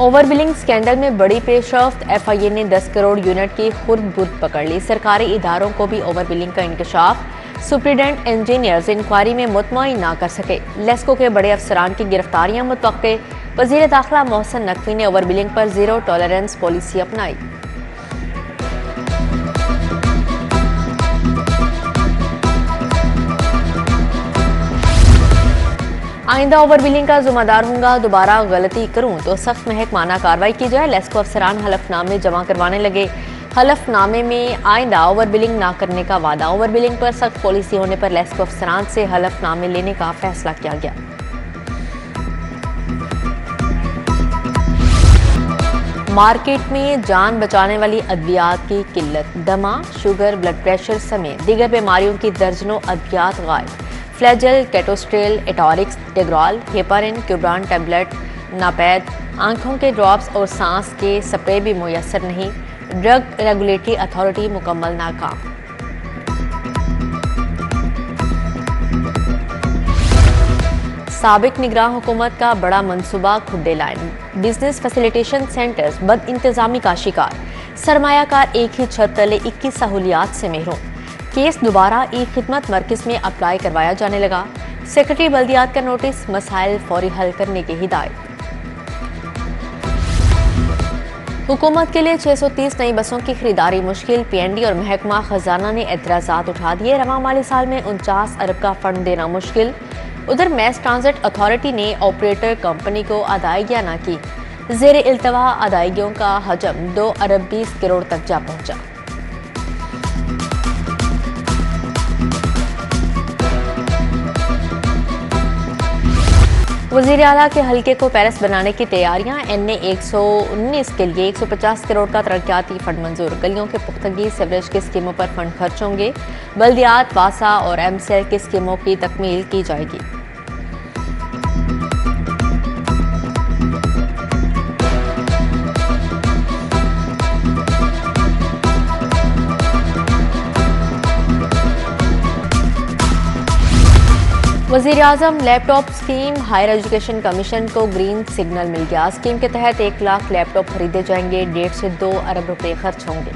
Over billing scandal में बड़ी पेशरफ्त, FIA ने 10 करोड़ यूनिट की खुर्द-बुर्द पकड़ ली। सरकारी इदारों को भी ओवर बिलिंग का इंकशाफ, सुप्रीडेंट इंजीनियर्स इंक्वायरी में मुतमईन ना कर सके। लेस्को के बड़े अफसरान की गिरफ्तारियां मुतवक्के। वजीर दाखिला मोहसिन नकवी ने ओवर बिलिंग पर जीरो टॉलरेंस पॉलिसी अपनाई। आइंदा ओवर बिलिंग का जिम्मेदार हूंगा, दोबारा गलती करूं तो सख्त महकमाना कार्रवाई की जाए। लेस्को अफसरान हलफनामे जमा करवाने लगे। हलफनामे में आइंदा ओवर बिलिंग ना करने का वादा। ओवर बिलिंग पर सख्त पॉलिसी होने पर लेस्को अफसरान से हलफनामे लेने का फैसला किया गया। मार्केट में जान बचाने वाली अद्वियात की किल्लत, दमा, शुगर, ब्लड प्रेशर समेत दीगर बीमारियों की दर्जनों अद्वियात गायब। फ्लैजेल, केटोस्ट्रेल, एटॉरिक्स, डेग्रॉल, हेपारिन, क्यूब्रान टैबलेट नापैद, आंखों के ड्रॉप्स और सांस के स्प्रे भी मुयस्सर नहीं। ड्रग रेगुलेटरी अथॉरिटी मुकम्मल नाकाम। साबिक निगरान हुकूमत का बड़ा मंसूबा खुड्डे लाइन। बिजनेस फैसिलिटेशन सेंटर्स बद इंतजामी का शिकार। सरमायाकार एक ही छत तले 21 सहूलियात से महरूम। केस दोबारा ई खिदमत मरकज में अप्लाई करवाया जाने लगा। सेक्रेटरी बल्दियात का नोटिस, मसाइल फौरी हल करने की हिदायत। हुकूमत के लिए 630 नई बसों की खरीदारी मुश्किल। पीएनडी और महकमा खजाना ने एतराजात उठा दिए। रवां माली साल में 49 अरब का फंड देना मुश्किल। उधर मैस ट्रांजिट अथॉरिटी ने ऑपरेटर कंपनी को अदायगियां न की। जेर इल्तवा अदायगियों का हजम 2 अरब 20 करोड़ तक जा पहुंचा। वजीर आला के हल्के को पेरिस बनाने की तैयारियां। NA 119 के लिए 150 करोड़ का तरक्याती फंड मंजूर। गलियों के पुख्तगी, सीवरेज की स्कीमों पर फंड खर्च होंगे। बल्दियात, वासा और MCL की स्कीमों की तकमील की जाएगी। वज़ीर आज़म laptop scheme, higher education commission को ग्रीन सिग्नल मिल गया। स्कीम के तहत 1 लाख लैपटॉप खरीदे जाएंगे। 1.5 से 2 अरब रुपए खर्च होंगे।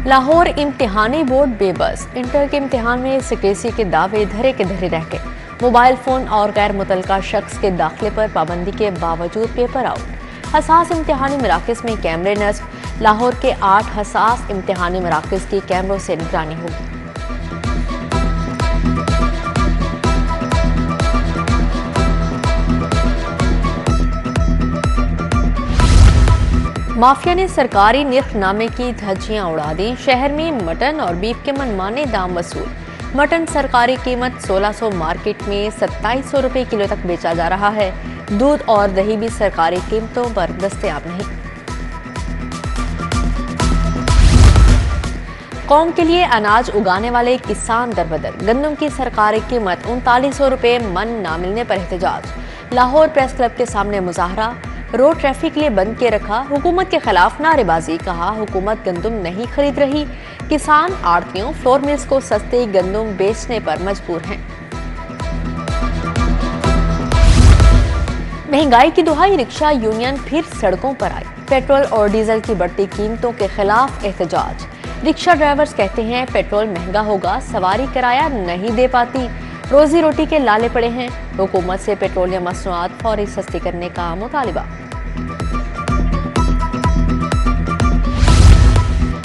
लाहौर इम्तिहानी बोर्ड बेबस। इंटर के इम्तिहान में सिकेसी के दावे धरे के धरे रह गए। मोबाइल फोन और गैर मुतल्लका शख्स के दाखिले पर पाबंदी के बावजूद पेपर आउट। हसास इम्तिहानी मराकज़ में कैमरे नस्ब। लाहौर के 8 हसास इम्तिहानी मराकज़ की कैमरों से निगरानी होगी। माफिया ने सरकारी निर्खनामे की धज्जियां उड़ा दी। शहर में मटन और बीफ के मनमाने दाम वसूल। मटन सरकारी कीमत 1600, मार्केट में 2700 रुपए किलो तक बेचा जा रहा है। दूध और दही भी सरकारी कीमतों पर दस्तयाब नहीं। कौम के लिए अनाज उगाने वाले किसान दरबदर। गंदम की सरकारी कीमत 3900 रुपए मन ना मिलने पर एहतजाज। लाहौर प्रेस क्लब के सामने मुजाहरा। रोड ट्रैफिक के लिए बंद के रखा। हुकूमत के खिलाफ नारेबाजी। कहा हुकूमत गंदम नहीं खरीद रही। किसान आड़तियों, फ्लोर मिल्स को सस्ते गंदम बेचने पर मजबूर हैं। महंगाई की दुहाई, रिक्शा यूनियन फिर सड़कों पर आई। पेट्रोल और डीजल की बढ़ती कीमतों के खिलाफ एहतजाज। रिक्शा ड्राइवर्स कहते हैं पेट्रोल महंगा होगा, सवारी किराया नहीं दे पाती। रोजी रोटी के लाले पड़े हैं। हुकूमत से पेट्रोलियम मसनूआत फौरी सस्ती करने का मुतालिबा।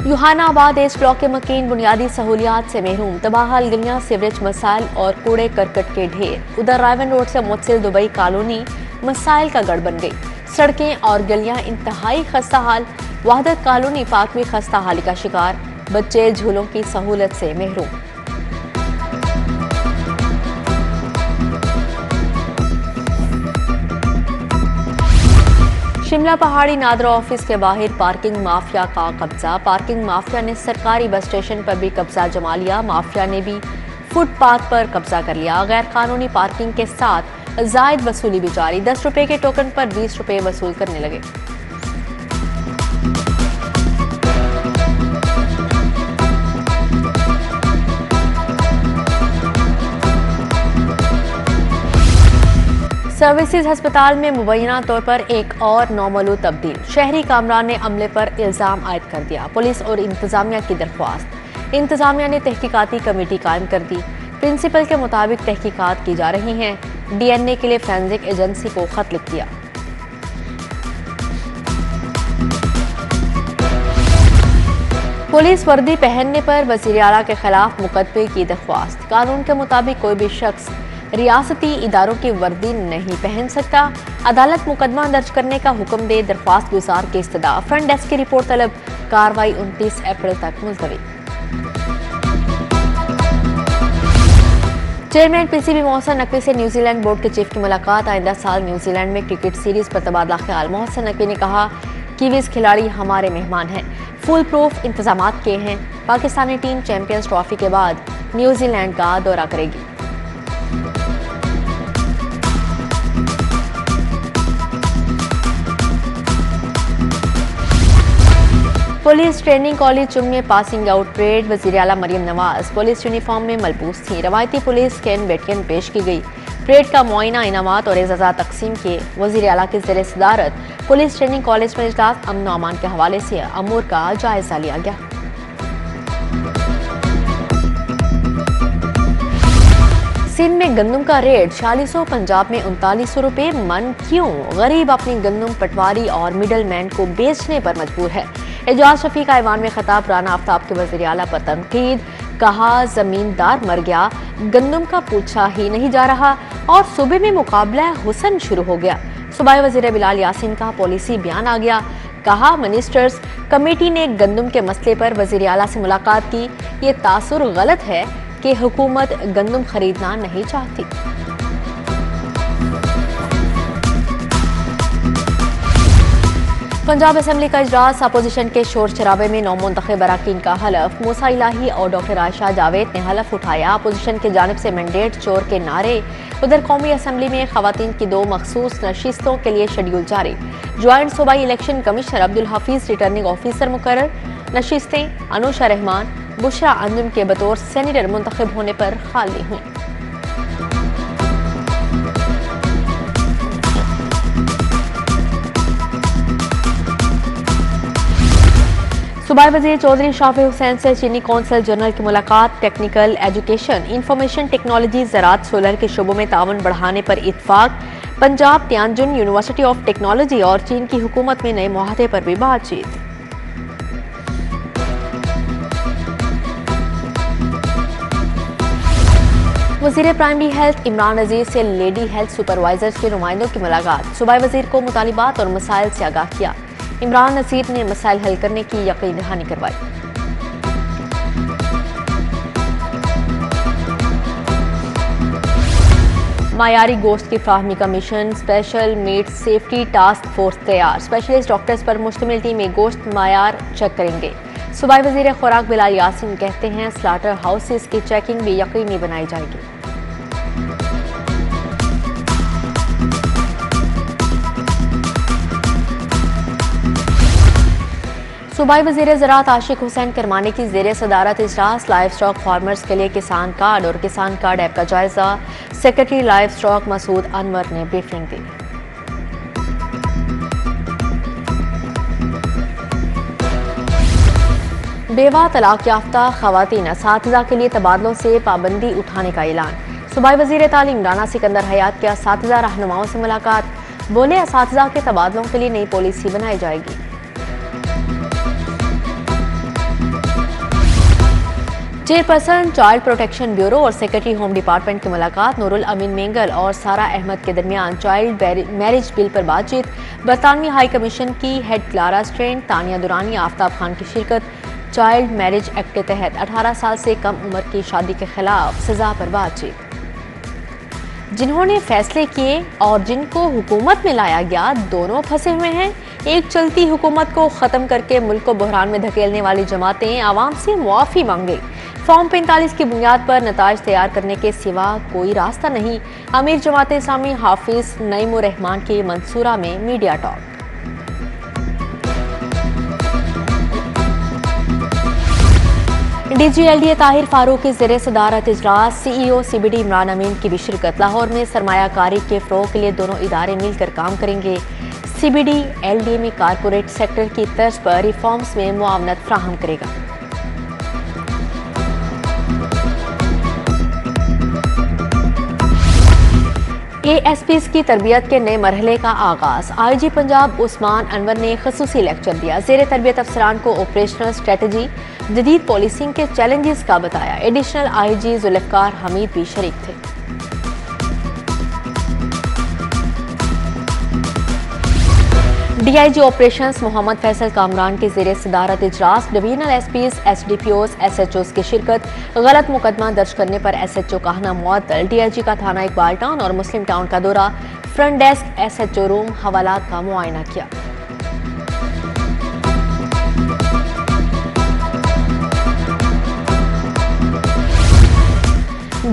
यूहानाबाद ईस्ट ब्लॉक के मकीन बुनियादी सहूलियात से महरूम। तबाहल गलियां, सीवरेज मसाइल और कूड़े करकट के ढेर। उधर रायवन रोड से मुतसिल दुबई कॉलोनी मसाइल का गढ़ बन गई। सड़कें और गलियां इंतहाई खस्ता हाल। वहदत कॉलोनी फातमी खस्ता हाली का शिकार। बच्चे झूलों की सहूलत से महरूम। शिमला पहाड़ी नादरा ऑफिस के बाहर पार्किंग माफिया का कब्जा। पार्किंग माफिया ने सरकारी बस स्टेशन पर भी कब्जा जमा लिया। माफिया ने भी फुटपाथ पर कब्जा कर लिया। गैर कानूनी पार्किंग के साथ जायद वसूली भी जारी। 10 रुपए के टोकन पर 20 रुपए वसूल करने लगे। सर्विसेज अस्पताल में मुबैना तौर पर एक और नौमौलूद तब्दील। शहरी कामरान ने अमले पर इल्जाम आयद कर दिया। पुलिस और इंतजामिया की दरख्वास्त। इंतजामिया ने तहकीकाती कमेटी कायम कर दी। प्रिंसिपल के मुताबिक तहकीकात की जा रही हैं। DNA के लिए फोरेंसिक एजेंसी को खत लिख दिया। पुलिस वर्दी पहनने पर वज़ीर आला के खिलाफ मुकदमे की दरख्वास्त। कानून के मुताबिक कोई भी शख्स रियासती इदारों की वर्दी नहीं पहन सकता। अदालत मुकदमा दर्ज करने का हुक्म दे। दरख्वास्त गुजार की इस्तदा। फ्रंट डेस्क की रिपोर्ट तलब। कार्रवाई 29 अप्रैल तक मुलतवी। चेयरमैन PCB मोहसिन नकवी से न्यूजीलैंड बोर्ड के चीफ की मुलाकात। आइंदा साल न्यूजीलैंड में क्रिकेट सीरीज पर तबादला ख्याल। मोहसिन नकवी ने कहा, कीवीज खिलाड़ी हमारे मेहमान हैं, फुल प्रूफ इंतजाम किए हैं। पाकिस्तानी टीम चैंपियंस ट्रॉफी के बाद न्यूजीलैंड का दौरा करेगी। पुलिस ट्रेनिंग कॉलेज चुम में पासिंग आउट परेड। वज़ीर आला मरियम नवाज पुलिस यूनिफॉर्म में मलबूस थी। रवायती पुलिस कैन बेटियन पेश की गई। परेड का मुआयना, इनामात और एजाज़ात तकसीम किए। वज़ीर आला की ज़ेर सदारत पुलिस ट्रेनिंग कॉलेज में इजलास। अमन व अमान के हवाले से अमूर का जायजा लिया गया। सिंध में गंदम का रेट 4600, पंजाब में 3900 रुपये मन। क्यों? गरीब अपनी गंदम पटवारी और मिडल मैन को बेचने पर मजबूर है। एजाज शफीक ऐवान में खिताब। राना आफ्ताब के वज़ीर आला पर तनकीद। कहा, जमींदार मर गया, गंदम का पूछा ही नहीं जा रहा और सूबे में मुकाबला हुसन शुरू हो गया। सूबाई वज़ीर बिलाल यासीन का पॉलिसी बयान आ गया। कहा, मिनिस्टर्स कमेटी ने गंदम के मसले पर वज़ीर आला से मुलाकात की। ये तासुर गलत है कि हुकूमत गंदम खरीदना नहीं चाहती। पंजाब असेंबली का इजलास। अपोजिशन के शोर शराबे में नौमुंतखब अरकान का हलफ। मूसा इलाही और डॉक्टर आयशा जावेद ने हलफ उठाया। अपोजिशन की जानिब से मैंडेट चोर के नारे। उधर कौमी असेंबली में खवातीन की 2 मखसूस नशिस्तों के लिए शेड्यूल जारी। ज्वाइंट सूबाई election commissioner Abdul Hafeez returning officer मुकर्रर। नशिस्तें अनुशा रहमान, बुशरा अंजुम के बतौर सेनेटर मुंतखब होने पर खाली हुई। सूबाई वज़ीर चौधरी शाफी हुसैन से चीनी कौंसल जनरल की मुलाकात। टेक्निकल एजुकेशन, इंफॉर्मेशन टेक्नोलॉजी, ज़राअत, सोलर के शोबों में ताउन बढ़ाने पर इत्फाक। Punjab Tianjin University of Technology और चीन की हुकूमत में नए मुआहदे पर भी बातचीत। वज़ीर प्राइमरी हेल्थ इमरान नज़ीर से लेडी हेल्थ सुपरवाइजर्स के नुमाइंदों की मुलाकात। सूबाई वज़ीर को मुतालिबात और मसाइल से आगाह किया। इमरान नज़ीर ने मसाइल हल करने की यकीन दहानी करवाई। मायारी गोश्त की फ्राहमी का मिशन। Special meat safety task force तैयार। स्पेशलिस्ट डॉक्टर्स पर मुश्तमिल टीम में गोश्त मायार चेक करेंगे। सूबाई वज़ीर खुराक बिलाल यासीन कहते हैं, स्लाटर हाउसेस की चेकिंग भी यकीनी बनाई जाएगी। सूबाई वज़ीर ज़राअत आशिक हुसैन करमानी की ज़ेर सदारत इजलास। लाइव स्टॉक फार्मर्स के लिए किसान कार्ड और किसान कार्ड ऐप का जायजा। Secretary livestock Masood Anwar ने ब्रीफिंग दी। बेवा तलाक याफ्ता खवातीन असातिज़ा के लिए तबादलों से पाबंदी उठाने का ऐलान। सूबाई वज़ीर तालीम राना सिकंदर हयात के असातिज़ा रहनुमाओं से मुलाकात। बोले, असातिज़ा के तबादलों के लिए नई पॉलिसी बनाई जाएगी। चेयरपर्सन चाइल्ड प्रोटेक्शन ब्यूरो और सेक्रेटरी होम डिपार्टमेंट की मुलाकात। नूरुल अमीन मेंगल और सारा अहमद के दरमियान चाइल्ड मैरिज बिल पर बातचीत। बरतानवी हाई कमीशन की head Clara Strain, Tania Durrani, Aftab Khan की शिरकत। चाइल्ड मैरिज एक्ट के तहत 18 साल से कम उम्र की शादी के खिलाफ सजा पर बातचीत। जिन्होंने फैसले किए और जिनको हुकूमत में लाया गया, दोनों फंसे हुए हैं। एक चलती हुकूमत को ख़त्म करके मुल्क को बहरान में धकेलने वाली जमातें आवाम से मुआफ़ी मांगे। फॉर्म 45 की बुनियाद पर नताज तैयार करने के सिवा कोई रास्ता नहीं। अमीर जमात इस्लामी हाफिज नईमुर रहमान की मंसूरा में media talk. DGLDA Tahir Farooq की ज़ेरे सदारत इजलास CEO CBD इमरान अमीन की भी शिरकत। लाहौर में सरमायाकारी के फ़रोग़ के लिए दोनों इदारे मिलकर काम करेंगे। CBD LDA में कारपोरेट सेक्टर की तर्ज पर रिफॉर्म्स में मुआवनत फ्राहम करेगा। ASPs की तरबियत के नए मरहले का आगाज। IG पंजाब उस्मान अनवर ने खसूसी लेक्चर दिया। ज़ेरे तरबियत अफसरान को ऑपरेशनल स्ट्रेटजी, जदीद पॉलिसिंग के चैलेंजेस का बताया। एडिशनल IG जुल्फ़कार हमीद भी शरीक थे। DIG ऑपरेशंस मोहम्मद फैसल कामरान के ज़ेरे सदारत इजलास। डिवीजनल SPs, SDPOs, SHOs की शिरकत। गलत मुकदमा दर्ज करने पर SHO का कहना मुअत्तल। DIG का थाना इकबाल टाउन और मुस्लिम टाउन का दौरा। फ्रंट डेस्क, SHO रूम, हवालात का मुआयना किया।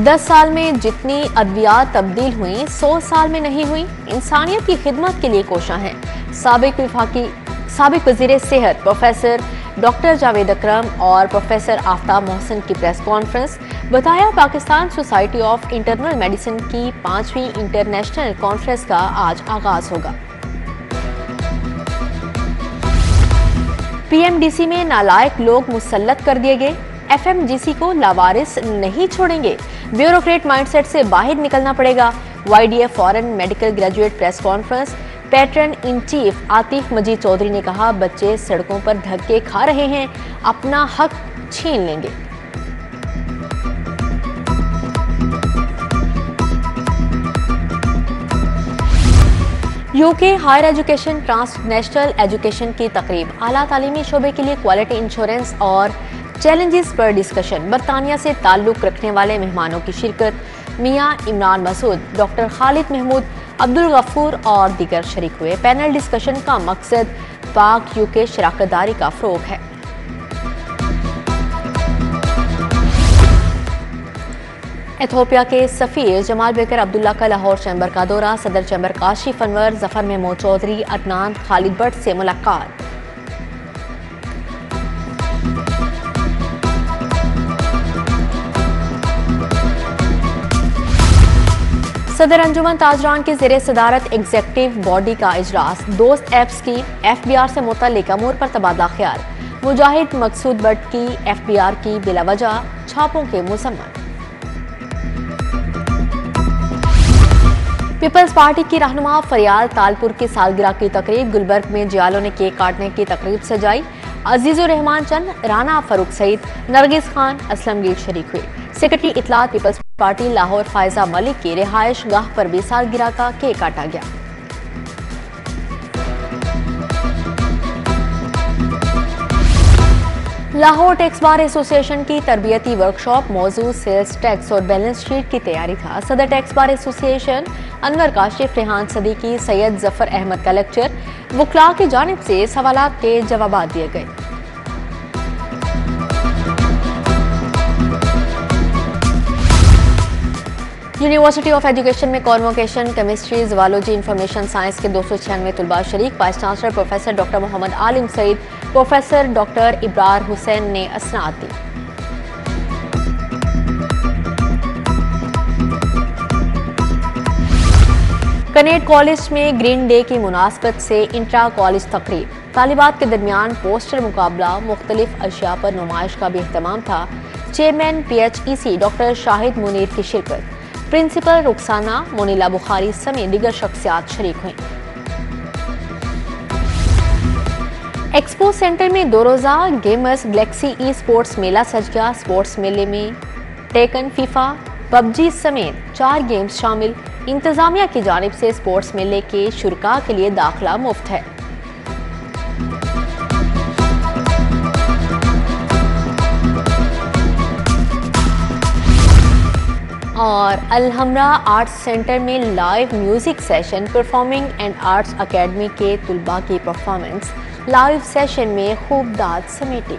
दस साल में जितनी अद्वियात तब्दील हुई 100 साल में नहीं हुई। इंसानियत की खिदमत के लिए कोशा है। साबिक वज़ीर सेहत प्रोफेसर डॉक्टर जावेद अकरम और प्रोफेसर आफ्ताब मोहसिन की प्रेस कॉन्फ्रेंस। बताया Pakistan society of internal medicine की 5वीं इंटरनेशनल कॉन्फ्रेंस का आज आगाज होगा। PMDC में नालायक लोग मुसल्लत कर दिए गए। FMGC को लावारिस नहीं छोड़ेंगे। ब्यूरोक्रेट माइंडसेट से बाहर निकलना पड़ेगा। YDF foreign medical graduate press conference. Patron in chief Atif Majid Chaudhry ने कहा, बच्चे सड़कों पर धक्के खा रहे हैं, अपना हक छीन लेंगे। UK higher education transnational education की तकरीब। आला तालीमी शोबे के लिए क्वालिटी इंश्योरेंस और चैलेंजेस पर डिस्कशन। बरतानिया से ताल्लुक रखने वाले मेहमानों की शिरकत। मियां इमरान मसूद, डॉक्टर खालिद महमूद, अब्दुल गफूर और दीगर शरीक हुए। पैनल डिस्कशन का मकसद पाक UK शराकतदारी का फ़रोग़ है। इथियोपिया के सफ़ीर जमाल बेकर अब्दुल्ला का लाहौर चैम्बर का दौरा। सदर चैम्बर काशिफ अनवर, जफर महमूद चौधरी, अदनान खालिद भट्ट से मुलाकात। सदर अंजुमन ताजरान की ज़ेरे सदारत एग्जेक्टिव बॉडी का इजलास। दोस्त ऐप्स की FBR से मुतल्लिक अमूर पर तबादला ख्याल। मुजाहिद मकसूद भट्ट की FBR की बिलावजह छापों के मुसम्मन। पीपल्स पार्टी की रहनुमा फरियाल तालपुर की सालगिरह की तकरीब। गुलबर्ग में जियालों ने केक काटने की तकरीब सजाई। अजीजुर रहमान चंद, राना फरूक सईद, नरगिस खान, असलमगीर शरीक हुए। सेक्रेटरी इतलात पीपल्स पार्टी लाहौर फायजा मलिक की रिहाइश गाह पर भी सालगिरह का केक काटा गया। लाहौर टैक्स बार एसोसिएशन की तरबियती वर्कशॉप। मौजूद सेल्स टैक्स और बैलेंस शीट की तैयारी था। सदर tax bar association Anwar Kashif, Rehan Siddiqui, Syed Zafar Ahmed का लेक्चर। वकला की जानिब से सवालात के जवाब दिए गए। यूनिवर्सिटी ऑफ एजुकेशन में convocation. Chemistry, zoology, information science के 296 तलबा शरीक। Vice chancellor professor doctor Mohammad Alim Saeed, professor doctor Ibrar Hussain ने असनाद दी। कनेट कॉलेज में ग्रीन डे की मुनासबत से इंट्रा कॉलेज तकरीब। तालिबात के दरमियान पोस्टर मुकाबला, मुख्तलिफ अशिया पर नुमाइश का भी एहतमाम था। Chairman PHEC doctor Shahid Munir की शिरकत। प्रिंसिपल रुखसाना, मोनिला बुखारी समेत दीगर शख्सियात शरीक हुई। एक्सपो सेंटर में 2 रोज़ा गेमर्स गैलेक्सी ई-स्पोर्ट्स मेला सज गया। स्पोर्ट्स मेले में टेकन, फीफा, PUBG समेत 4 गेम्स शामिल। इंतजामिया की जानिब से स्पोर्ट्स मेले के शुरका के लिए दाखिला मुफ्त है। और अलहमरा आर्ट्स सेंटर में live music session. Performing and arts academy के तुलबा की परफॉर्मेंस लाइव सेशन में खूब दाद समेटी।